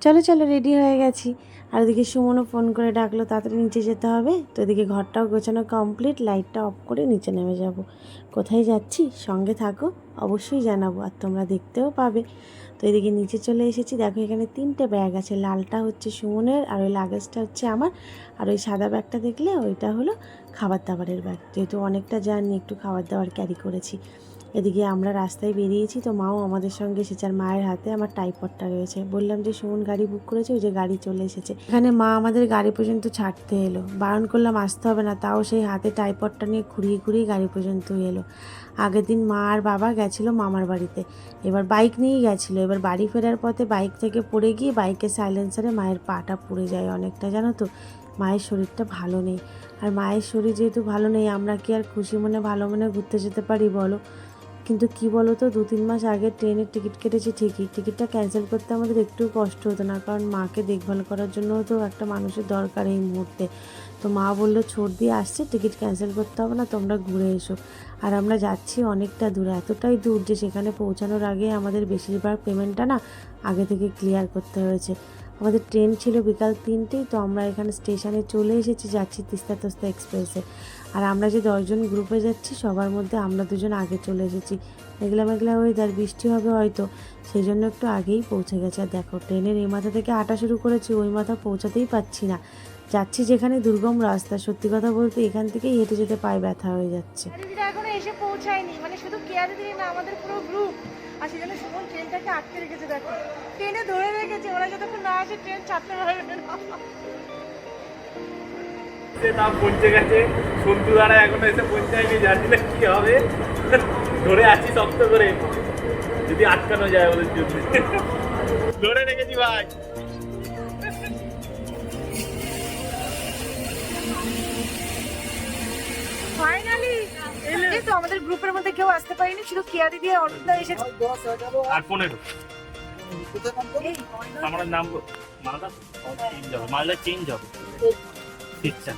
চলো চলো রেডি হয়ে গেছি। আর ওদিকে সুমনও ফোন করে ডাকলো তাড়াতাড়ি নিচে যেতে হবে। তো এদিকে ঘরটাও গোছানো কমপ্লিট, লাইটটা অফ করে নিচে নেমে যাব। কোথায় যাচ্ছি সঙ্গে থাকো, অবশ্যই জানাবো, আর তোমরা দেখতেও পাবে। তো এদিকে নিচে চলে এসেছি। দেখো এখানে 3টে ব্যাগ আছে, লালটা হচ্ছে সুমনের, আর ওই লাগেজটা হচ্ছে আমার, আর ওই সাদা ব্যাগটা দেখলে ওইটা হলো খাবার দাবারের ব্যাগ। যেহেতু অনেকটা জার্নি, একটু খাবার দাবার ক্যারি করেছি। এদিকে আমরা রাস্তায় বেরিয়েছি, তো মাও আমাদের সঙ্গে এসেছে। আর মায়ের হাতে আমার টাইপডটা রয়েছে। বললাম যে সুমন গাড়ি বুক করেছে, ওই যে গাড়ি চলে এসেছে। এখানে মা আমাদের গাড়ি পর্যন্ত ছাড়তে এলো, বারণ করলাম আসতে হবে না, তাও সেই হাতে টাইপডটা নিয়ে ঘুরিয়ে ঘুরিয়ে গাড়ি পর্যন্ত এলো। আগের দিন মা আর বাবা গেছিলো মামার বাড়িতে, এবার বাইক নিয়েই গেছিলো। এবার বাড়ি ফেরার পথে বাইক থেকে পড়ে গিয়ে বাইকের সাইলেন্সারে মায়ের পাটা পুড়ে যায় অনেকটা, জানো তো। মায়ের শরীরটা ভালো নেই, আর মায়ের শরীর যেহেতু ভালো নেই, আমরা কি আর খুশি মনে ভালো মনে ঘুরতে যেতে পারি বলো। কিন্তু কি বলো তো, 2-3 মাস আগে ট্রেনের টিকিট কেটেছি ঠিকই, টিকিটটা ক্যান্সেল করতে আমাদের একটু কষ্ট হতো না, কারণ মাকে দেখভাল করার জন্য তো একটা মানুষের দরকার এই মুহূর্তে। তো মা বললো ছোট দিয়ে আসছে, টিকিট ক্যান্সেল করতে হবে না, তোমরা ঘুরে এসো। আর আমরা যাচ্ছি অনেকটা দূরে, এতটাই দূর যে সেখানে পৌঁছানোর আগে আমাদের বেশিরভাগ পেমেন্টটা না আগে থেকে ক্লিয়ার করতে হয়েছে। আমাদের ট্রেন ছিল বিকাল 3টেই, তো আমরা এখানে স্টেশনে চলে এসেছি, যাচ্ছি তিস্তা তোস্তা এক্সপ্রেসে। আর আমরা যে 10জন গ্রুপে যাচ্ছি, সবার মধ্যে আমরা 2জন আগে চলে এসেছি। মেঘলা মেঘলা ওয়েদার, বৃষ্টি হবে হয়তো, সেই জন্য একটু আগেই পৌঁছে গেছে। আর দেখো ট্রেনের এই মাথা থেকে হাঁটা শুরু করেছি, ওই মাথা পৌঁছাতেই পারছি না। যাচ্ছি যেখানে দুর্গম রাস্তা, সত্যি কথা বলতে এখান থেকেই হেঁটে যেতে পায়ে ব্যথা হয়ে যাচ্ছে। দিদিরা এখনো এসে পৌঁছায়নি, মানে শুধু কেয়া দিদি না, আমাদের পুরো গ্রুপ। আর সেই জন্য সুমন ট্রেনটাকে আটকে রেখেছে, দেখো ট্রেনে ধরে রেখেছে, ওরা যতক্ষণ না আসে ট্রেন ছাড়তে পারবে না। তা পৌঁছে গেছে, সন্তু দ্বারা এখনো এসে পৌঁছায়নি, জানি না কি হবে। ধরে আছি শক্ত করে, যদি আটকানো যায় ওদের জন্য। ধরে রেখেছি ভাই। ফাইনালি এই তো আমাদের গ্রুপের মধ্যে কেউ আসতে পারেনি, শুধু কেয়া দিদি আর অর্ণিতা এসেছে। আর 15 আমার নাম মালদা চেঞ্জ হবে, মালদা চেঞ্জ হবে। আচ্ছা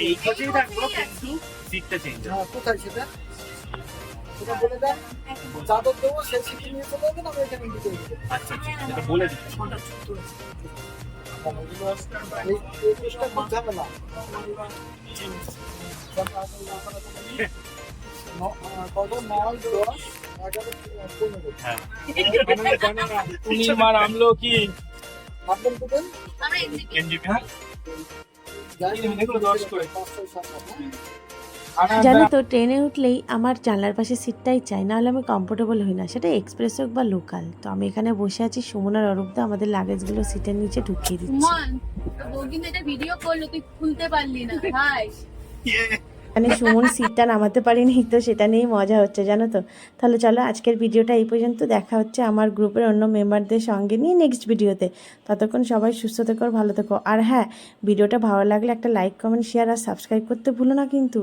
এই কোচিং থাকবো, কিন্তু সিটটা চেঞ্জ হবে। কোথায় সেটা সেটা বলে দেন, চাদর দেবো, সেই সিটি নিয়ে চলে যাবেন, আমি এখানে দিতে দেবো। আচ্ছা এটা বলে দিচ্ছি। এই জিনিসটা খুব ঝামেলা। কত 9, 10, 11, 15। হ্যাঁ তুমি মার আমলো কি আপনার দেবেন এনজিপি। এগুলো 10 করে। 5, 6, 7, 8। জানো তো ট্রেনে উঠলেই আমার জানলার পাশে সিটটাই চাই, নাহলে আমি কমফোর্টেবল হই না, সেটা এক্সপ্রেস হোক বা লোকাল। তো আমি এখানে বসে আছি, সুমন আর অরূপদা আমাদের লাগেজগুলো সিটের নিচে ঢুকিয়ে দিচ্ছে। সুমন বৌদি এটা ভিডিও করলো, তুই খুলতে পারলি না ভাই। মানে সুমন সিটটা নামাতে পারিনি, তো সেটা নিয়েই মজা হচ্ছে জানো তো। তাহলে চলো আজকের ভিডিওটা এই পর্যন্ত, দেখা হচ্ছে আমার গ্রুপের অন্য মেম্বারদের সঙ্গে নিয়ে নেক্সট ভিডিওতে। ততক্ষণ সবাই সুস্থ থেকো, ভালো থেকো। আর হ্যাঁ, ভিডিওটা ভালো লাগলে একটা লাইক, কমেন্ট, শেয়ার আর সাবস্ক্রাইব করতে ভুলো না কিন্তু।